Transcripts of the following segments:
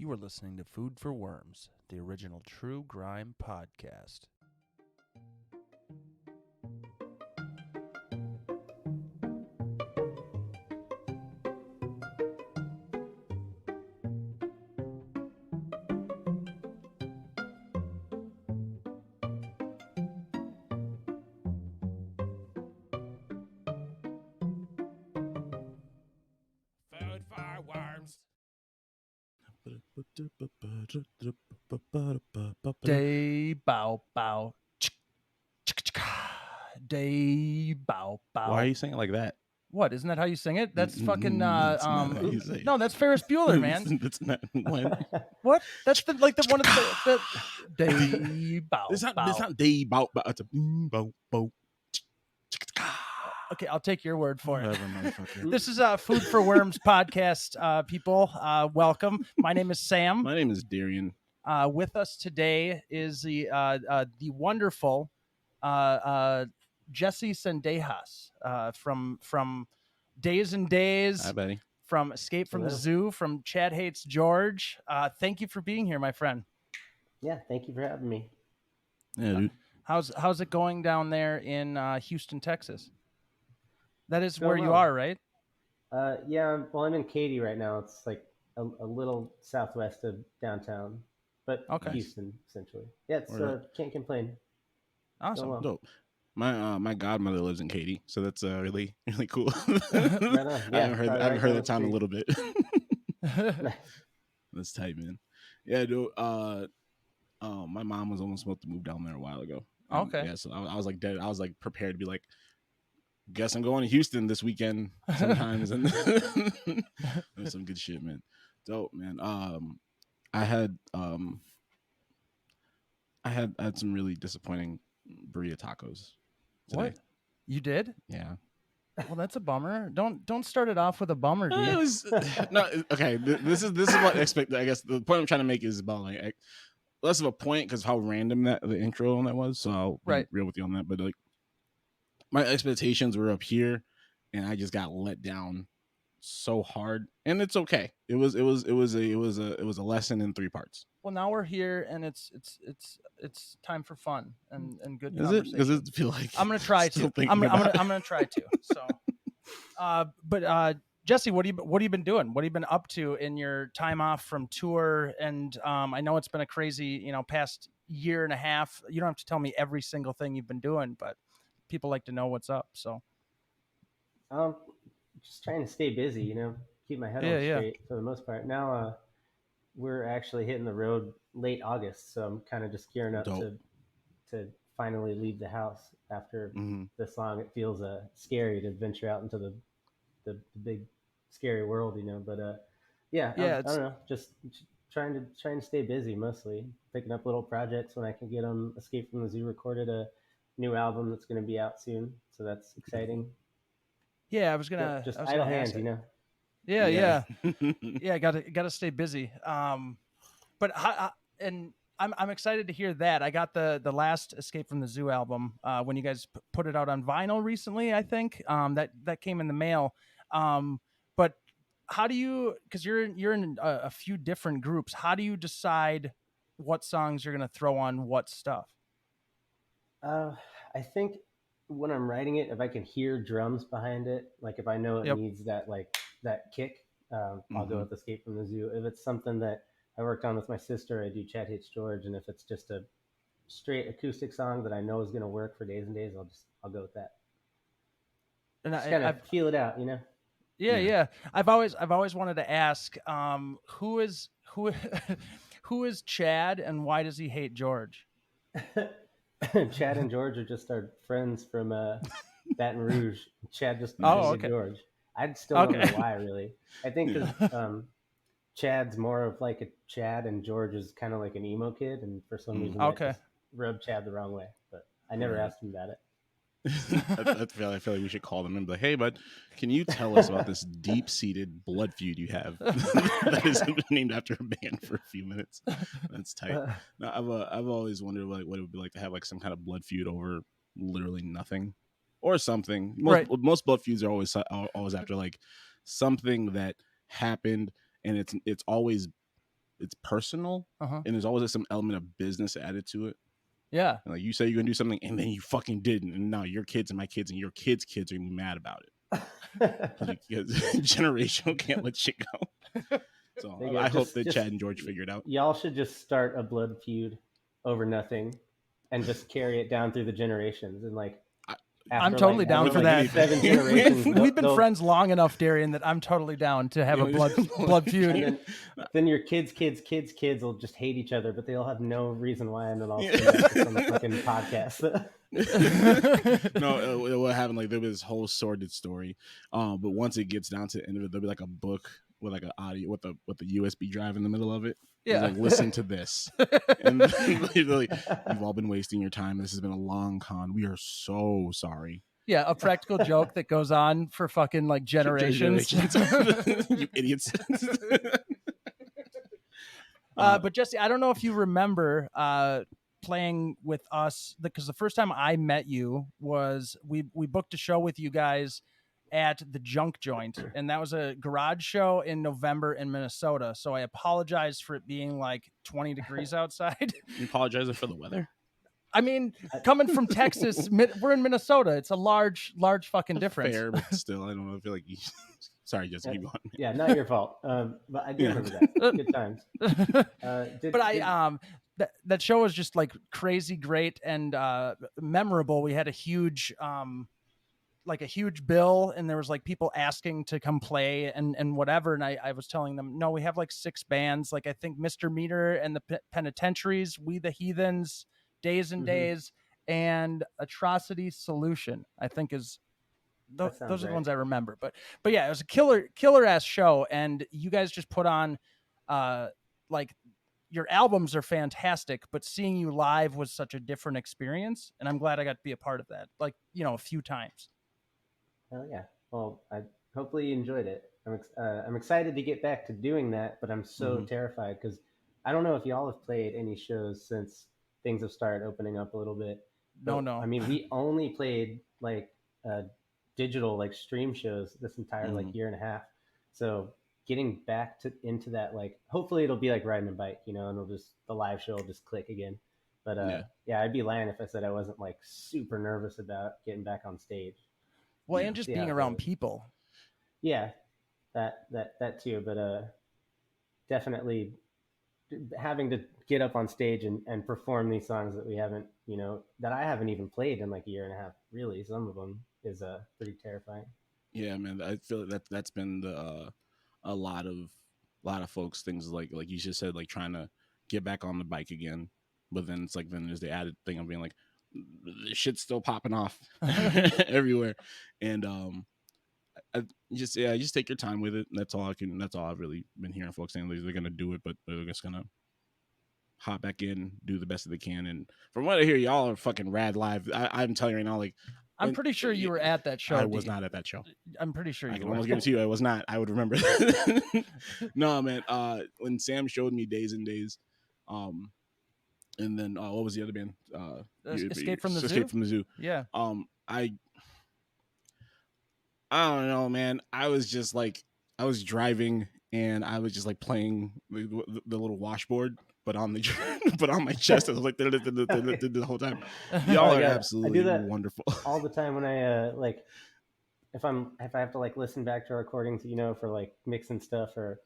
You are listening to Food for Worms, the original True Grime podcast. Food for Worms. Day bow bow. Day bow bow. Why are you saying it like that? What? Isn't that how you sing it? That's fucking That's not how you say it. no, that's Ferris Bueller, man. That's not what. What? That's the one of the day bow It's not. bow. It's not day bow bow. It's a bow bow. Okay, I'll take your word for it. Whatever, motherfucker. This is Food for Worms podcast. People, welcome. My name is Sam. My name is Darien. With us today is the wonderful Jesse Sendejas from Days and Days, Hi, buddy. from Escape from the Hello. Zoo, from Chad Hates George. Thank you for being here, my friend. Yeah, thank you for having me. Yeah, dude. How's it going down there in Houston, Texas? That is Going where you well. are, right? I'm in Katy right now. It's like a little southwest of downtown, but Okay. Houston essentially. Yeah, it's Word can't complain. Awesome. well. Dope. My godmother lives in Katy, so that's really cool. Right on. I Yeah, haven't heard right that down the town a street. little bit. That's tight, man. Yeah, dude. My mom was almost supposed to move down there a while ago. Okay. Yeah, so I was like dead. I was like prepared to be like, guess I'm going to Houston this weekend sometimes, and that's some good shit, man. Dope, man. I had some really disappointing burrito tacos today. What? You did? Yeah. Well, that's a bummer. Don't start it off with a bummer, It dude. was no okay. This is what I expect. I guess the point I'm trying to make is about like less of a point because how random the intro on that was. So I'll be real with you on that. But like my expectations were up here, and I just got let down so hard. And it's okay. It was a lesson in 3 parts. Well, now we're here, and it's time for fun and good Is it? conversation. Does it feel like I'm gonna try still to. thinking about it? I'm gonna try to. So, but Jesse, what have you been doing? What have you been up to in your time off from tour? And I know it's been a crazy, past year and a half. You don't have to tell me every single thing you've been doing, but people like to know what's up. So, Just trying to stay busy, keep my head on straight for the most part. Now, we're actually hitting the road late August, so I'm kind of just gearing up to finally leave the house after this long. It feels scary to venture out into the big scary world, But I don't know, just trying to stay busy mostly, picking up little projects when I can get them. Escape from the Zoo recorded a new album that's going to be out soon, so that's exciting. yeah, I was gonna Just I was idle gonna hands, ask it. Yeah. Yeah, gotta stay busy. But I'm excited to hear that. I got the last Escape from the Zoo album when you guys put it out on vinyl recently. I think that came in the mail. But how do you? Because you're in a few different groups. How do you decide what songs you're gonna throw on what stuff? I think when I'm writing it, if I can hear drums behind it, like if I know it needs that kick, I'll go with Escape from the Zoo. If it's something that I worked on with my sister, I do Chad Hates George, and if it's just a straight acoustic song that I know is going to work for Days and Days, I'll go with that. And just kind of feel it out, Yeah. I've always wanted to ask, who is Chad, and why does he hate George? Chad and George are just our friends from Baton Rouge. Chad just okay. George. I still don't know why, really. I think because Chad's more of like a Chad, and George is kind of like an emo kid, and for some reason that just rubbed Chad the wrong way. But I never asked him about it. I feel like we should call them and be like, hey, bud, can you tell us about this deep-seated blood feud you have that is named after a band for a few minutes? That's tight. No, I've always wondered what it would be like to have like some kind of blood feud over literally nothing or something. Most blood feuds are always after like something that happened, and it's always it's personal, uh-huh. and there's always like some element of business added to it. Yeah, and, like you say you're gonna do something, and then you fucking didn't, and now your kids and my kids and your kids' kids are gonna be mad about it. Because generational can't let shit go. So I hope that Chad and George figure it out. Y'all should just start a blood feud over nothing, and just carry it down through the generations, and like. I'm totally down for that. 7 generations, we've been friends long enough, Darien, that I'm totally down to have a blood feud. And then your kids' will just hate each other, but they'll have no reason why, and then I'll spend that on the fucking podcast. No, what happened? Like there was this whole sordid story, but once it gets down to the end of it, there'll be like a book with like an audio with the USB drive in the middle of it. Yeah, like listen to this, and like, you've all been wasting your time. This has been a long con. We are so sorry. Yeah, a practical joke that goes on for fucking like generations. You idiots. But Jesse, I don't know if you remember playing with us, because the first time I met you was we booked a show with you guys at the Junk Joint, and that was a garage show in November in Minnesota. So I apologize for it being like 20 degrees outside. You apologizing for the weather? I mean, coming from Texas, we're in Minnesota. It's a large fucking difference. Fair, but still, I don't know. I feel like you... Sorry, Jesse, keep going. Yeah, not your fault. But I do remember that. Good times. That show was just like crazy great and memorable. We had a huge bill, and there was like people asking to come play and whatever. And I was telling them, no, we have like 6 bands. Like I think Mr. Meter and the Penitentiaries, We the Heathens, Days and Days, and Atrocity Solution, I think is those are the ones I remember. But yeah, it was a killer ass show, and you guys just put on like your albums are fantastic, but seeing you live was such a different experience, and I'm glad I got to be a part of that, like, you know, a few times. Oh yeah. Well, I hopefully you enjoyed it. I'm excited to get back to doing that, but I'm so terrified because I don't know if y'all have played any shows since things have started opening up a little bit. But, no. I mean, we only played like digital like stream shows this entire like year and a half. So getting back into that, like hopefully it'll be like riding a bike, you know, and the live show will just click again. But yeah, I'd be lying if I said I wasn't like super nervous about getting back on stage. Well, and just being around people. Yeah, that too. But definitely having to get up on stage and perform these songs that we haven't, you know, that I haven't even played in like a year and a half. Really, some of them is pretty terrifying. Yeah, man. I feel that's been a lot of folks things like you just said, like trying to get back on the bike again, but then it's like then there's the added thing of being like, the shit's still popping off everywhere, and just take your time with it. That's all I've really been hearing folks saying. They're gonna do it, but they're just gonna hop back in, do the best that they can. And from what I hear, y'all are fucking rad live. I'm telling you right now, like I'm pretty sure you were at that show. I was not at that show. I'm pretty sure you I can were. almost guarantee you I was not. I would remember. No, man. When Sam showed me Days and Days, and then what was the other band? Escape from the Zoo. Escape from the Zoo. Yeah. I don't know, man. I was just like, I was driving and I was just like playing the little washboard, but on my chest. I was like the whole time. Y'all are absolutely I do that wonderful all the time when I like if I have to like listen back to recordings, you know, for like mixing stuff or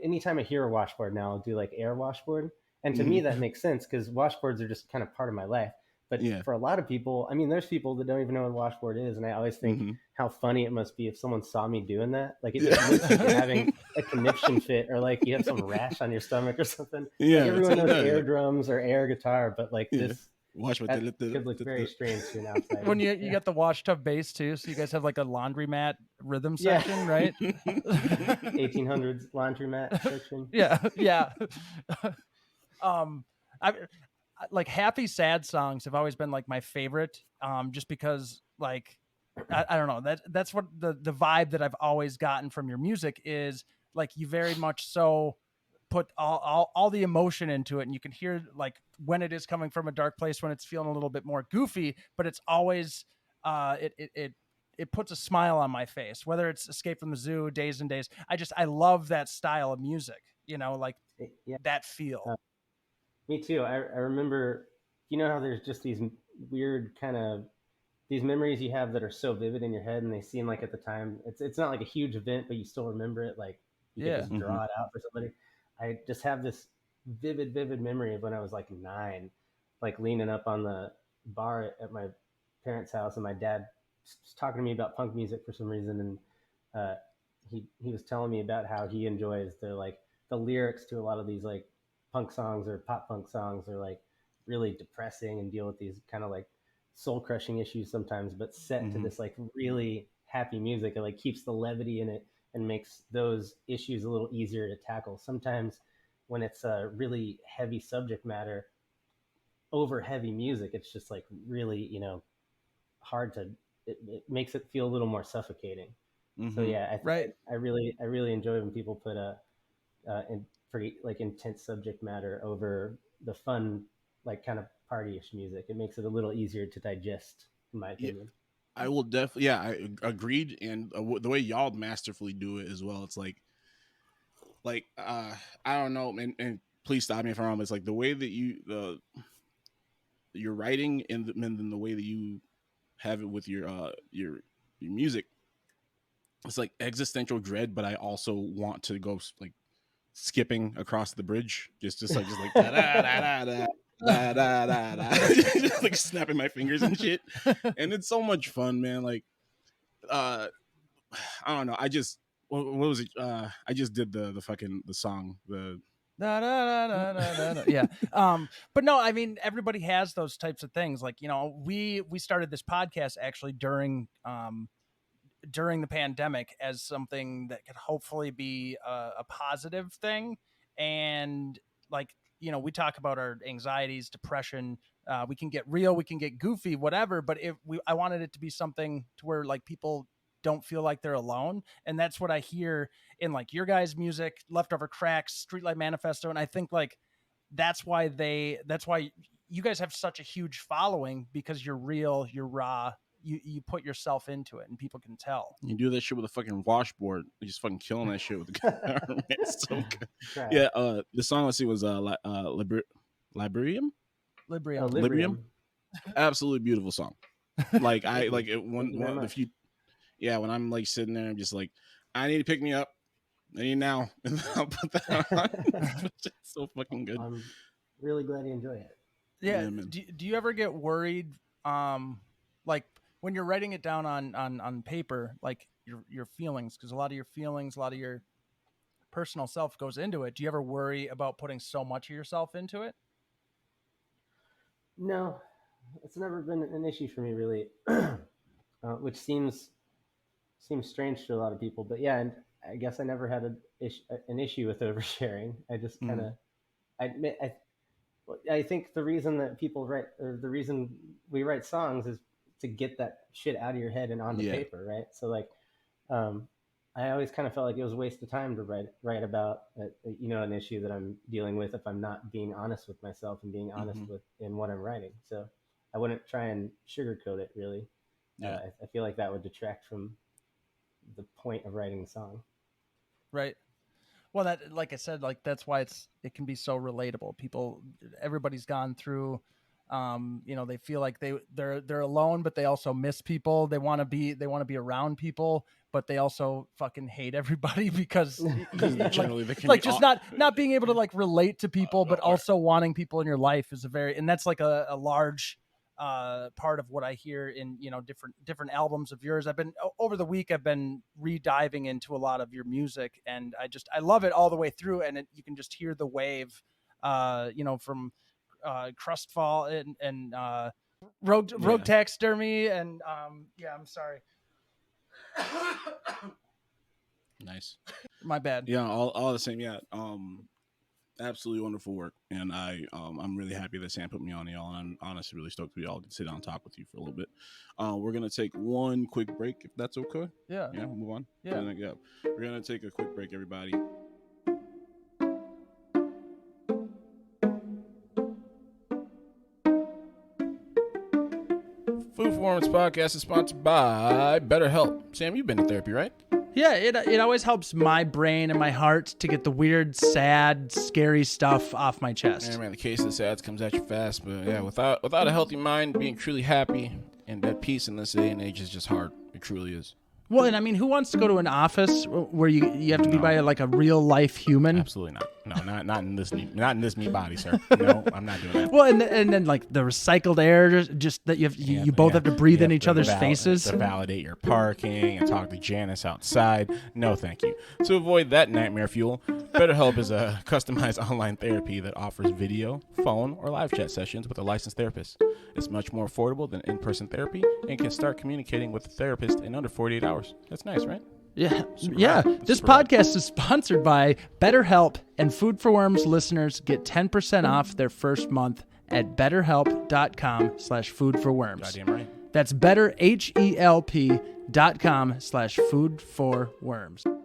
anytime I hear a washboard now, I'll do like air washboard. And to me, that makes sense because washboards are just kind of part of my life. But for a lot of people, I mean, there's people that don't even know what a washboard is. And I always think how funny it must be if someone saw me doing that. Like it just looks like you're having a conniption fit or like you have some rash on your stomach or something. Yeah, like everyone knows air drums or air guitar, but like this washboard could look very strange to an outsider. When you got the wash tub bass too, so you guys have like a laundromat rhythm section, right? 1800s laundromat section. Yeah. I like happy sad songs have always been like my favorite, just because like I don't know, that's what the vibe that I've always gotten from your music is like you very much so put all the emotion into it, and you can hear like when it is coming from a dark place, when it's feeling a little bit more goofy, but it's always it puts a smile on my face, whether it's Escape from the Zoo, Days and Days. I love that style of music. like that feel. Me too. I remember, how there's just these weird kind of these memories you have that are so vivid in your head, and they seem like at the time it's not like a huge event, but you still remember it. Like you could just draw it out for somebody. I just have this vivid memory of when I was like 9, like leaning up on the bar at my parents' house, and my dad was talking to me about punk music for some reason, and he was telling me about how he enjoys the lyrics to a lot of these like punk songs or pop punk songs are like really depressing and deal with these kind of like soul crushing issues sometimes, but set to this like really happy music. It like keeps the levity in it and makes those issues a little easier to tackle. Sometimes when it's a really heavy subject matter over heavy music, it's just like really, hard to, it makes it feel a little more suffocating. So yeah, I really enjoy when people put in pretty like intense subject matter over the fun, like kind of partyish music. It makes it a little easier to digest, in my opinion. I will definitely, I agreed. And the way y'all masterfully do it as well, it's like I don't know, and please stop me if I'm wrong, but it's like the way that your writing and then the way that you have it with your music, it's like existential dread, but I also want to go like skipping across the bridge, just like da da da da da da da da, just like snapping my fingers and shit, and it's so much fun, man. Like, I don't know. What was it? I just did the song, the. Da, da, da, da, da, da. Yeah. But no, I mean, everybody has those types of things. Like, we started this podcast actually during the pandemic as something that could hopefully be a positive thing. And like, we talk about our anxieties, depression, we can get real, we can get goofy, whatever. But I wanted it to be something to where like people don't feel like they're alone. And that's what I hear in like your guys' music, Leftover Cracks, Streetlight Manifesto. And I think like, that's why you guys have such a huge following, because you're real, you're raw, you put yourself into it and people can tell. You do that shit with a fucking washboard. You're just fucking killing that shit with the guitar. It's so good. Right. Yeah, the song, let's see, was Librium? Librium. Absolutely beautiful song. Like I like it one of the few. Yeah, when I'm like sitting there, I'm just like, I need to pick me up. I need now. And I'll put that on. It's so fucking good. I'm really glad you enjoy it. Yeah. Do you ever get worried, like when you're writing it down on paper, like your feelings, because a lot of your feelings, a lot of your personal self goes into it. Do you ever worry about putting so much of yourself into it? No, it's never been an issue for me, really, which seems strange to a lot of people. But yeah, and I guess I never had an issue with oversharing. I just kind of, I think the reason that people write, or the reason we write songs, is to get that shit out of your head and onto paper, right? So like, I always kind of felt like it was a waste of time to write about, an issue that I'm dealing with if I'm not being honest with myself and being honest in what I'm writing. So I wouldn't try and sugarcoat it, really. Yeah. I feel like that would detract from the point of writing the song. Right. Well, that, like I said, like that's why it can be so relatable. Everybody's gone through, they feel like they're alone, but they also miss people. They want to be around people, but they also fucking hate everybody because not being able to like relate to people, but also wanting people in your life is and that's like a large part of what I hear in different albums of yours. Over the week I've been re-diving into a lot of your music, and I love it all the way through, and you can just hear the wave from Crustfall and Rogue Taxidermy, and I'm sorry. Nice. My bad. Yeah, all the same. Yeah. Absolutely wonderful work, and I'm really happy that Sam put me on y'all, and I'm honestly really stoked to be all to sit down and talk with you for a little bit. We're gonna take one quick break, if that's okay. Yeah, we'll move on. Yeah, we're gonna take a quick break, everybody. Food Performance Podcast is sponsored by BetterHelp. Sam, you've been to therapy, right? Yeah, it always helps my brain and my heart to get the weird, sad, scary stuff off my chest. Yeah, man, the case of the sads comes at you fast, but yeah, without a healthy mind, being truly happy and at peace in this day and age is just hard. It truly is. Well, and I mean, who wants to go to an office where you have to be by like a real life human? Absolutely not. No, not in this meat body, sir. No, I'm not doing that. Well, and then like the recycled air, just that you both have to breathe in each other's faces to validate your parking and talk to Janice outside. No, thank you. To avoid that nightmare fuel, BetterHelp is a customized online therapy that offers video, phone, or live chat sessions with a licensed therapist. It's much more affordable than in-person therapy and can start communicating with a therapist in under 48 hours. That's nice, right? Yeah. Super yeah. rad. This Super rad. podcast is sponsored by BetterHelp, and Food for Worms listeners get 10% off their first month at betterhelp.com/foodforworms. Goddamn right. That's betterhelp.com/foodforworms.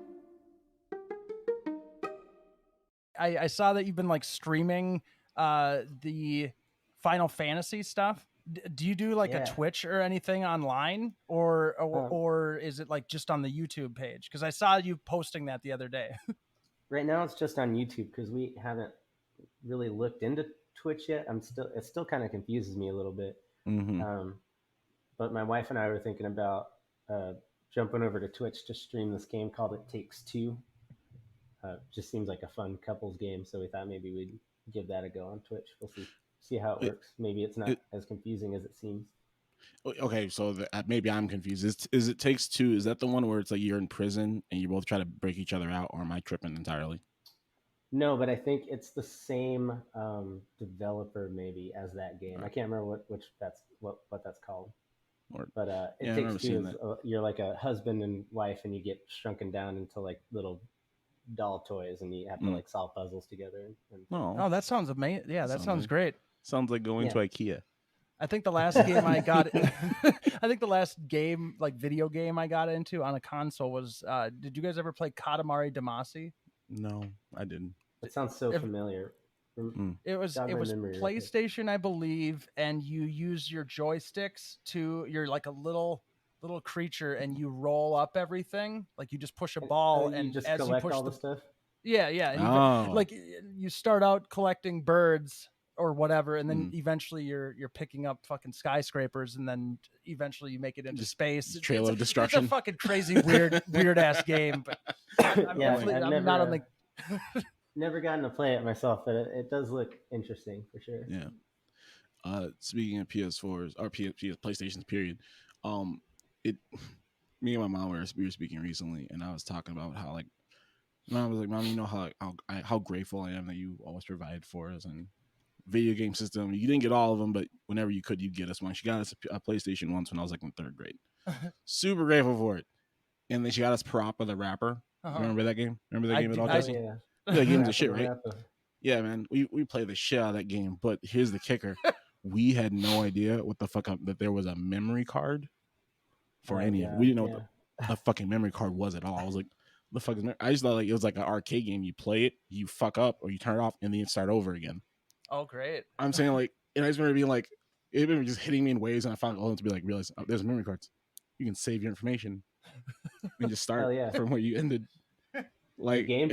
I saw that you've been like streaming the Final Fantasy stuff. Do you do like a Twitch or anything online, or is it like just on the YouTube page? Because I saw you posting that the other day. Right now it's just on YouTube because we haven't really looked into Twitch yet. It still kind of confuses me a little bit. Mm-hmm. But my wife and I were thinking about jumping over to Twitch to stream this game called It Takes Two. Just seems like a fun couples game, so we thought maybe we'd give that a go on Twitch. We'll see how it works. Maybe it's not as confusing as it seems. Okay, so maybe I'm confused. Is It Takes Two? Is that the one where it's like you're in prison and you both try to break each other out, or am I tripping entirely? No, but I think it's the same developer maybe as that game. I can't remember what that's called. But It Takes Two is you're like a husband and wife, and you get shrunken down into like little doll toys, and you have to like solve puzzles together. Oh, that sounds amazing. Yeah, that sounds great. Sounds like going to IKEA. I think the last game I got, like video game I got into on a console was, did you guys ever play Katamari Damacy? No, I didn't. It sounds so familiar. It was PlayStation, I believe, and you use your joysticks you're like a little creature, and you roll up everything. Like you just push a ball, and just as collect you push all the stuff. Yeah. And like you start out collecting birds or whatever, and then eventually you're picking up fucking skyscrapers, and then eventually you make it into space. Trail of Destruction. It's a fucking crazy weird ass game. But Never gotten to play it myself, but it does look interesting for sure. Yeah. Speaking of PS4s or PlayStations, period. Me and my mom we were speaking recently, and I was talking about how like, Mom was like, Mom, you know how grateful I am that you always provided for us and video game system. You didn't get all of them, but whenever you could, you'd get us one. She got us a PlayStation once when I was like in third grade. Super grateful for it. And then she got us Parappa the Rapper. Remember that game? Remember that game at all, Jesse? Yeah. That game's a shit, right? Yeah, man. We play the shit out of that game, but here's the kicker. We had no idea what the fuck that there was a memory card for any of it. We didn't know what the fucking memory card was at all. I was like, the fuck is I just thought like it was like an arcade game. You play it, you fuck up, or you turn it off, and then you start over again. Oh, great. I'm saying like, and I just remember being like, it was just hitting me in ways, and I found it to be like, realize there's memory cards. You can save your information and just start from where you ended. Like game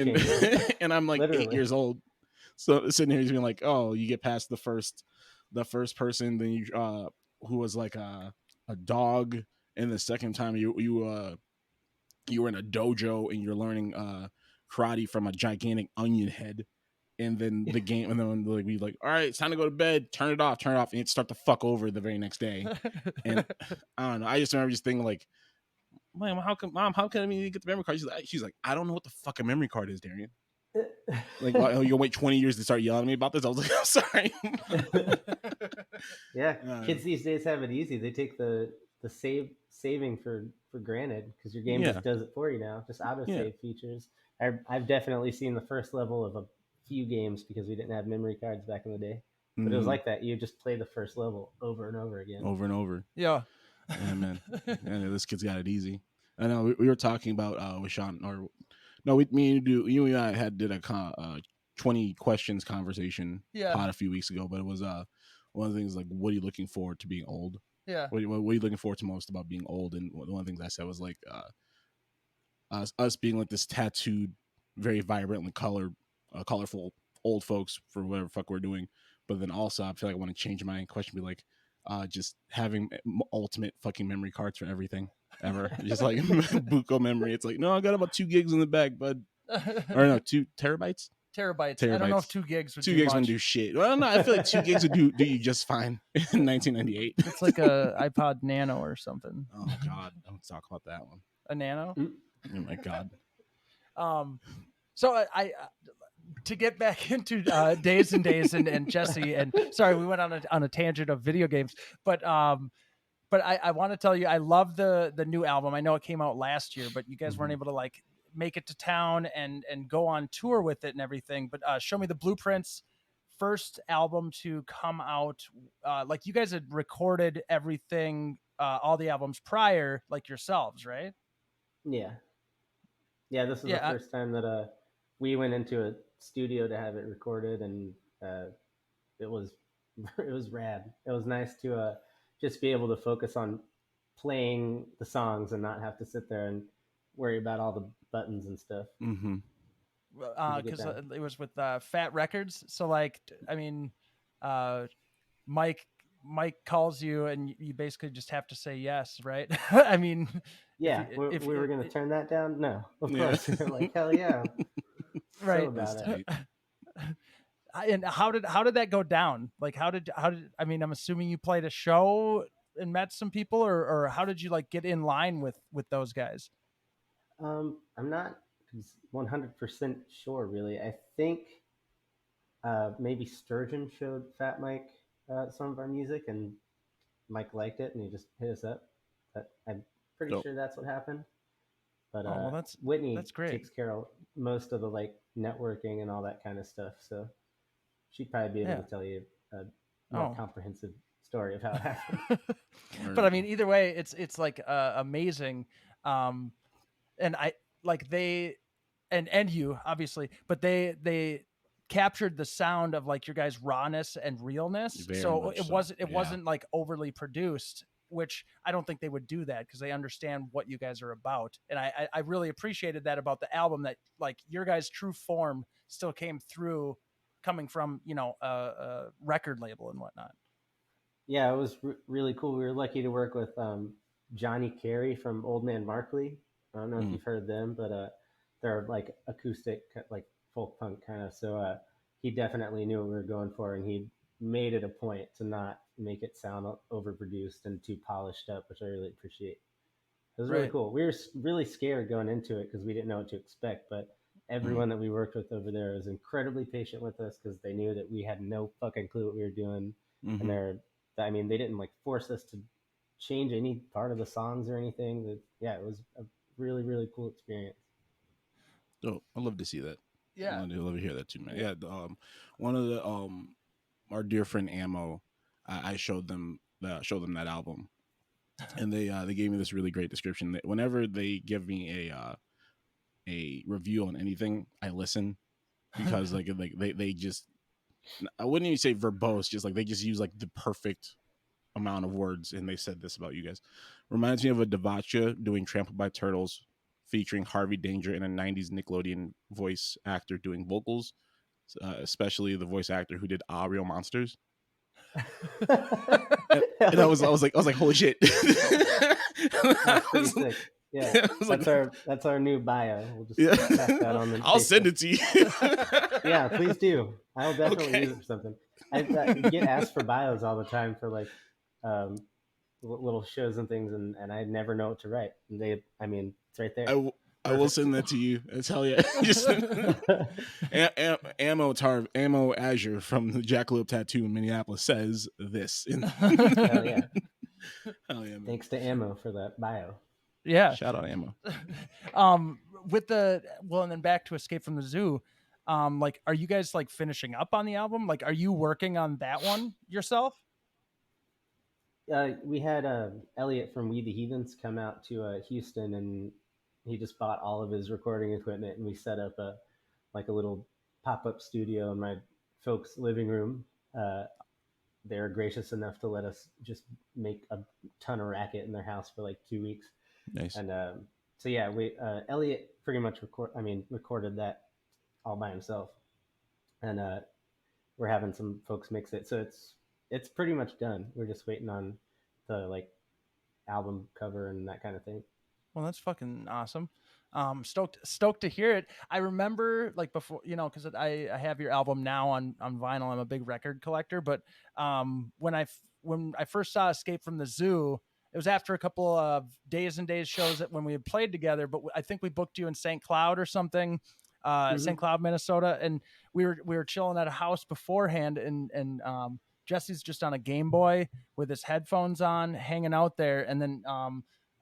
and I'm like Literally. 8 years old, so sitting here, he's being like, "Oh, you get past the first person, then you who was like a dog, and the second time you were in a dojo and you're learning karate from a gigantic onion head, and then the game, and then like we like, all right, it's time to go to bed, turn it off, and it start to fuck over the very next day, and I don't know, I just remember just thinking like, Mom, how can I mean you get the memory card? She's like, I don't know what the fuck a memory card is, Darien. Like, you'll wait 20 years to start yelling at me about this. I was like, I'm sorry. Yeah, kids these days have it easy. They take the saving for granted because your game just does it for you now. Just auto save features. I've definitely seen the first level of a few games because we didn't have memory cards back in the day. But it was like that. You just play the first level over and over again. Over and over. Yeah. Yeah, man. Yeah, this kid's got it easy. I know we were talking about with Sean, or no, you and I did a 20 questions conversation pod a few weeks ago, but it was one of the things like, what are you looking forward to being old? Yeah. What are you looking forward to most about being old? And one of the things I said was like, us being like this tattooed, very vibrantly colorful old folks for whatever fuck we're doing. But then also, I feel like I want to change my question, be like, just having ultimate fucking memory cards for everything ever, just like buco memory. It's like, no, I got about 2 gigs in the bag, bud, or no, 2 terabytes. Terabytes. I don't know if 2 gigs would 2 do gigs much. wouldn't do shit. Well, no, I feel like 2 gigs would do you just fine in 1998. It's like a iPod Nano or something. Oh God, don't talk about that one. A Nano? Oh my God. So I to get back into Days and Days and Jesse, and sorry, we went on a tangent of video games, but I want to tell you, I love the new album. I know it came out last year, but you guys weren't able to like make it to town and go on tour with it and everything. But Show Me the Blueprints, first album to come out. Like you guys had recorded everything, all the albums prior, like yourselves, right? Yeah. This is the first time that we went into a studio to have it recorded, and it was rad. It was nice to just be able to focus on playing the songs and not have to sit there and worry about all the buttons and stuff. Because it was with Fat Records. So like, I mean, Mike calls you and you basically just have to say yes, right? I mean, if we were going to turn that down, no, of course. We're like, hell yeah. Right. So about it. And how did that go down? Like, how did, I mean, I'm assuming you played a show and met some people, or how did you like get in line with those guys? I'm not 100% sure, really. I think maybe Sturgeon showed Fat Mike some of our music, and Mike liked it, and he just hit us up. But I'm pretty sure that's what happened. But Whitney takes care of most of the like networking and all that kind of stuff, so she'd probably be able to tell you a more comprehensive story of how it happened. But I mean, either way, it's like amazing, and I like they and you obviously, but they captured the sound of like your guys' rawness and realness. So it wasn't like overly produced, which I don't think they would do that because they understand what you guys are about. And I really appreciated that about the album, that like your guys' true form still came through, coming from, you know, a record label and whatnot. Yeah, it was really cool. We were lucky to work with Johnny Carey from Old Man Markley. I don't know if you've heard them, but they're like acoustic, like folk punk kind of. So he definitely knew what we were going for, and he made it a point to not make it sound overproduced and too polished up, which I really appreciate. It was really cool. We were really scared going into it because we didn't know what to expect, but everyone that we worked with over there was incredibly patient with us because they knew that we had no fucking clue what we were doing. And they didn't like force us to change any part of the songs or anything. It was a really, really cool experience. Oh, I love to see that. Yeah, I love to hear that too, man. Yeah, one of the our dear friend Ammo, I showed them that album, and they gave me this really great description. That whenever they give me a review on anything, I listen, because like they just, I wouldn't even say verbose, just like they just use like the perfect amount of words. And they said this about you guys: reminds me of a Davacha doing Trampled by Turtles, featuring Harvey Danger and a 90s Nickelodeon voice actor doing vocals, especially the voice actor who did Real Monsters. and I was like, holy shit. That's pretty sick. Yeah, that's our new bio. We'll just pass that on. I'll send it to you. Yeah, please do. I'll definitely use it for something. I get asked for bios all the time for like little shows and things, and I never know what to write. And it's right there. I will send that to you. I tell you, just Ammo Azure from the Jackalope Tattoo in Minneapolis says this. Hell yeah! Hell yeah, man. Thanks to Ammo for that bio. Yeah, shout out Ammo. And then back to Escape from the Zoo. Like, are you guys like finishing up on the album? Like, are you working on that one yourself? We had Elliot from We the Heathens come out to Houston, and he just bought all of his recording equipment, and we set up a little pop-up studio in my folks' living room. They're gracious enough to let us just make a ton of racket in their house for like 2 weeks. Nice. And So yeah, we Elliot pretty much recorded that all by himself, and we're having some folks mix it. So it's pretty much done. We're just waiting on the like album cover and that kind of thing. Well, that's fucking awesome. Stoked to hear it. I remember like before, you know, because I have your album now on vinyl. I'm a big record collector, but when I first saw Escape from the Zoo, it was after a couple of Days and Days shows that when we had played together. But I think we booked you in St. Cloud or something, St. Cloud, Minnesota, and we were chilling at a house beforehand, and Jesse's just on a Game Boy with his headphones on, hanging out there, and then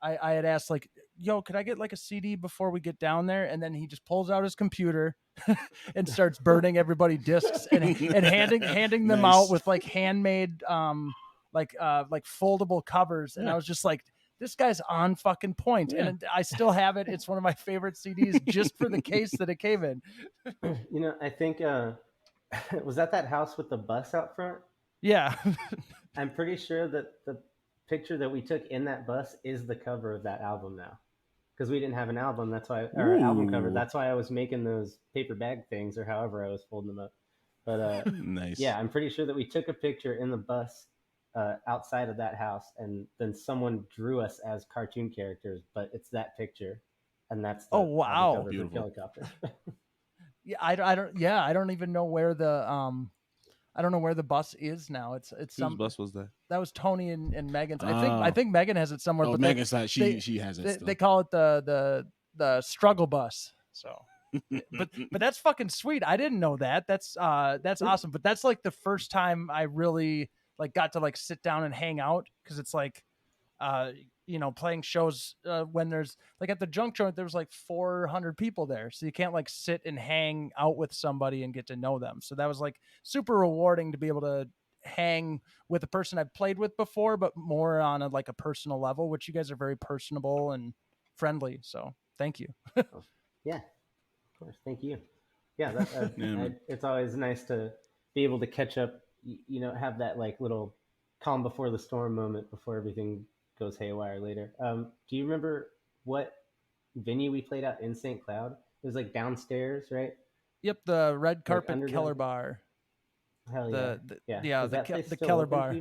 I had asked like, yo, could I get like a CD before we get down there? And then he just pulls out his computer and starts burning everybody discs and handing them out with like handmade, like foldable covers. And I was just like, this guy's on fucking point. And I still have it. It's one of my favorite CDs just for the case that it came in. You know, I think, was that house with the bus out front? Yeah. I'm pretty sure that the picture that we took in that bus is the cover of that album now, because we didn't have an album. That's why our album cover. That's why I was making those paper bag things, or however I was folding them up. But nice. Yeah, I'm pretty sure that we took a picture in the bus outside of that house, and then someone drew us as cartoon characters. But it's that picture, and that's the, wow, cover for Helicopter. Yeah, I don't even know where the I don't know where the bus is now. It's Whose bus was that? That was Tony and Megan's. I think Megan has it somewhere. But Megan's not. She has it. They call it the struggle bus. So, but that's fucking sweet. I didn't know that. That's awesome. But that's like the first time I really like got to like sit down and hang out, because it's like, you know, playing shows when there's like at the junk joint, there was like 400 people there. So you can't like sit and hang out with somebody and get to know them. So that was like super rewarding to be able to hang with a person I've played with before, but more on like a personal level, which you guys are very personable and friendly. So thank you. Yeah, of course. Thank you. Yeah, it's always nice to be able to catch up, you know, have that like little calm before the storm moment before everything goes haywire later. Do you remember what venue we played out in St. Cloud? It was like downstairs, right? Yep, the red carpet Keller Bar. Hell yeah. The Keller Bar.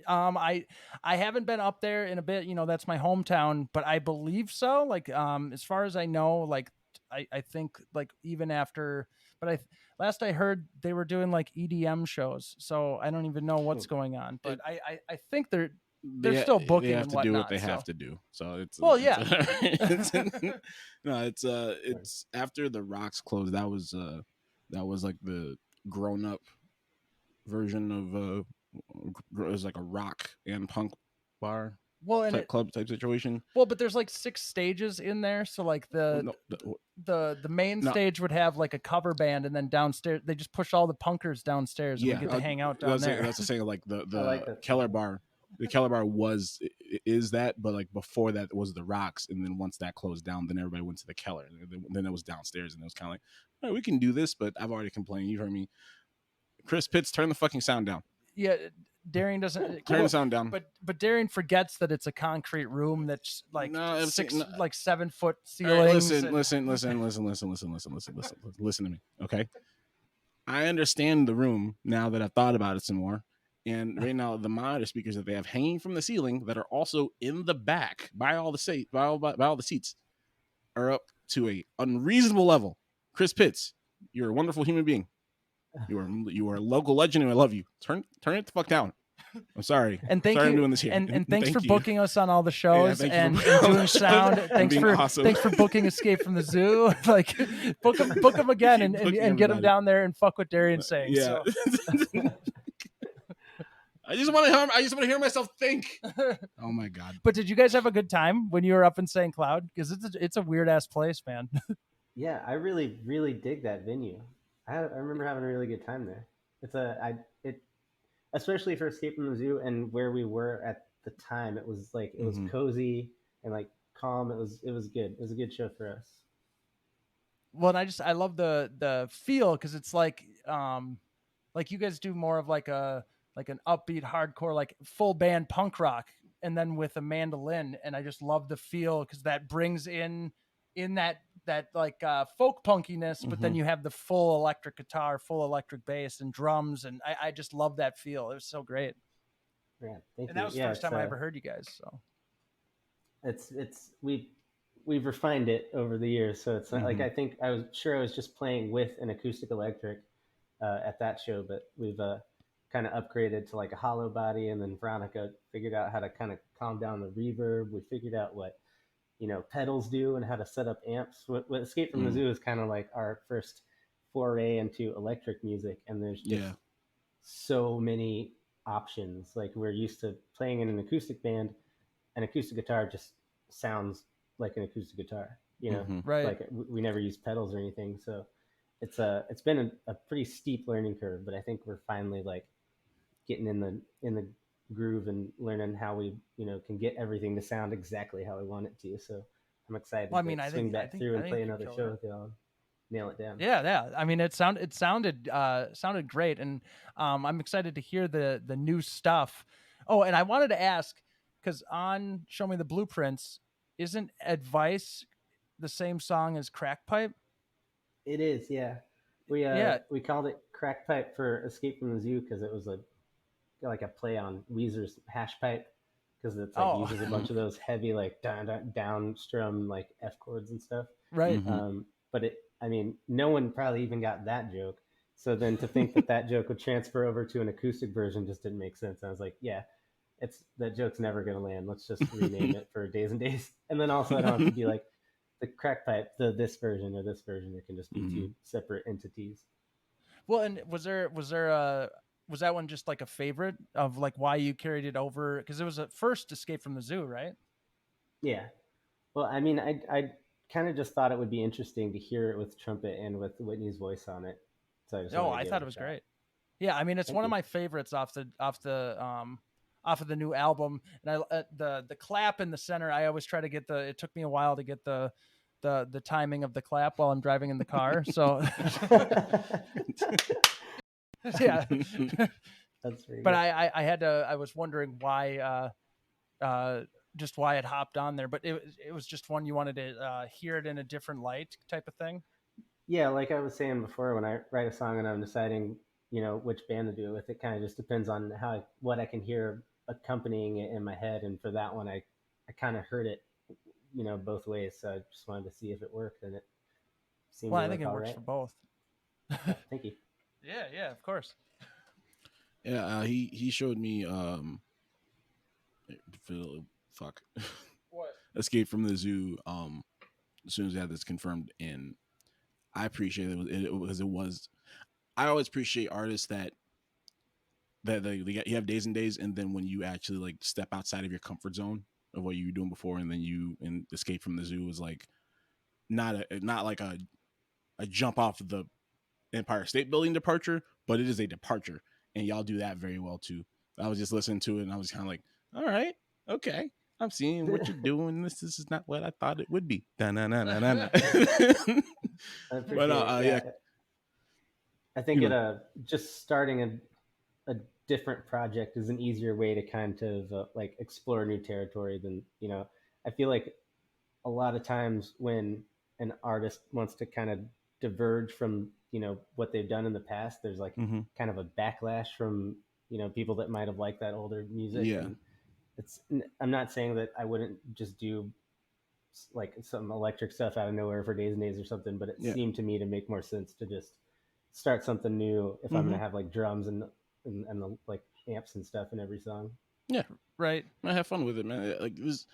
I haven't been up there in a bit. You know, that's my hometown, but I believe so. Like, as far as I know, like I think like even after, but last I heard they were doing like EDM shows, so I don't even know what's going on. But I think they're still booking. They have and to whatnot, do what they have to do. So it's it's after the Rocks closed. That was like the grown up version of it was like a rock and punk bar. Club type situation. Well, but there's like 6 stages in there, so like the main stage would have like a cover band, and then downstairs they just push all the punkers downstairs, and we get to hang out down there. That's the saying. Like the Keller Bar. The Keller Bar is that, but like before that was the Rocks, and then once that closed down, then everybody went to the Keller. Then it was downstairs, and it was kind of like, all right, we can do this, but I've already complained. You heard me, Chris Pitts. Turn the fucking sound down. Yeah, Darien doesn't turn the sound down. But Darien forgets that it's a concrete room that's like 7 foot Right, ceilings. Listen to me, okay? I understand the room now that I've thought about it some more. And right now, the monitor speakers that they have hanging from the ceiling that are also in the back by all the seats are up to a unreasonable level. Chris Pitts, you're a wonderful human being. You are a local legend, and I love you. Turn it the fuck down. I'm sorry. And thank you. I'm doing this here. And thanks for booking us on all the shows and doing sound. Thanks for booking Escape from the Zoo. Like book them again and get them down there and fuck what Darien's saying. Yeah. So. I just want to hear myself think. Oh my god! But did you guys have a good time when you were up in St. Cloud? Because it's a weird ass place, man. Yeah, I really really dig that venue. I remember having a really good time there. Especially for Escape from the Zoo and where we were at the time. It was like it was cozy and like calm. It was good. It was a good show for us. Well, and I love the feel, because it's like you guys do more of like an upbeat hardcore, like full band punk rock and then with a mandolin, and I just love the feel because that brings in that like folk punkiness, but then you have the full electric guitar, full electric bass, and drums, and I just love that feel. It was so great. Yeah, thank you. That was the first time I ever heard you guys. So we've refined it over the years. So it's not like, I think I was just playing with an acoustic electric at that show, but we've kind of upgraded to like a hollow body, and then Veronica figured out how to kind of calm down the reverb. We figured out what pedals do and how to set up amps. What Escape from the Zoo is kind of like our first foray into electric music, and there's just so many options. Like, we're used to playing in an acoustic band. An acoustic guitar just sounds like an acoustic guitar, right? Like, we never use pedals or anything, so it's been a pretty steep learning curve. But I think we're finally like getting in the groove and learning how we can get everything to sound exactly how we want it to. So I'm excited to swing back through and play another show with y'all. Nail it down. Yeah. I mean, it sounded great, and I'm excited to hear the new stuff. Oh, and I wanted to ask, because on Show Me the Blueprints, isn't Advice the same song as Crack Pipe? It is, yeah. We called it Crack Pipe for Escape from the Zoo because it was like a play on Weezer's Hash Pipe, because it's like uses a bunch of those heavy like down strum like F chords and stuff. Right. But no one probably even got that joke. So then to think that joke would transfer over to an acoustic version just didn't make sense. I was like, yeah, that joke's never going to land. Let's just rename it for Days and Days. And then also I don't have to be like the Crack Pipe, this version or this version. It can just be two separate entities. Well, and was that one just like a favorite of like why you carried it over? Because it was a first Escape from the Zoo, right? Yeah. Well, I mean, I kind of just thought it would be interesting to hear it with trumpet and with Whitney's voice on it. So I thought it was great. Yeah, I mean, it's one of my favorites off the new album. And the clap in the center, I always try to get it took me a while to get the timing of the clap while I'm driving in the car. So yeah. That's very but good. I was wondering why just why it hopped on there, but it was just one you wanted to hear it in a different light type of thing. Yeah, like I was saying before, when I write a song and I'm deciding which band to do it with, it kind of just depends on what I can hear accompanying it in my head. And for that one, I kind of heard it both ways, so I just wanted to see if it worked, and it seemed I think it works for both. Thank you. Yeah, of course. Yeah, he showed me what Escape from the Zoo as soon as I had this confirmed, and I appreciate it because it was. I always appreciate artists that you have Days and Days, and then when you actually like step outside of your comfort zone of what you were doing before, and then Escape from the Zoo is like not like a jump off the Empire State Building departure, but it is a departure, and y'all do that very well too. I was just listening to it, and I was kind of like, all right, okay, I'm seeing what you're doing. This is not what I thought it would be. But yeah. I think just starting a different project is an easier way to kind of like explore new territory than I feel like a lot of times when an artist wants to kind of diverge from what they've done in the past, there's like kind of a backlash from people that might have liked that older music. Yeah. And I'm not saying that I wouldn't just do like some electric stuff out of nowhere for Days and Days or something, but it seemed to me to make more sense to just start something new if I'm gonna have like drums and the like amps and stuff in every song. Yeah, right. I have fun with it, man. Like it was,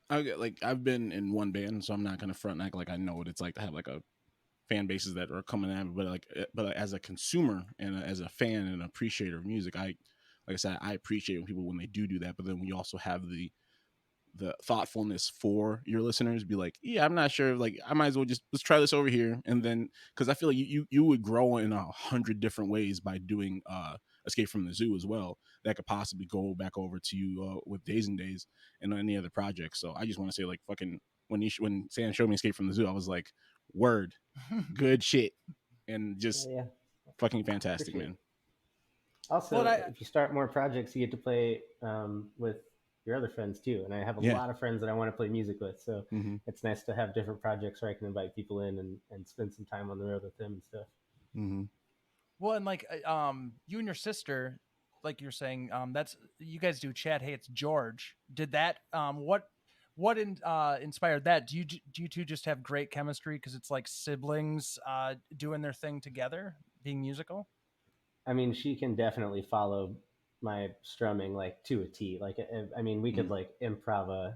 I've been in one band, so I'm not gonna front and act like I know what it's like to have like a fan bases that are coming at me. But as a consumer and as a fan and appreciator of music, like I said, I appreciate when people when they do that. But then when you also have the thoughtfulness for your listeners, be like, yeah, I'm not sure, like I might as well just let's try this over here, and then because I feel like you would grow in 100 different ways by doing Escape from the Zoo as well. That could possibly go back over to you with Days and Days and any other projects. So I just want to say, like, fucking when Sam showed me Escape from the Zoo, I was like, word, good shit, and just fucking fantastic, man. Also, if you start more projects, you get to play with your other friends too. And I have a lot of friends that I want to play music with. So it's nice to have different projects where I can invite people in and spend some time on the road with them and stuff. Well, and like, you and your sister, like you're saying, that's, you guys do Chad Hates George. Did that, what inspired that? Do you two just have great chemistry because it's like siblings doing their thing together, being musical? I mean, she can definitely follow my strumming like to a T. Like, I mean, we could like improv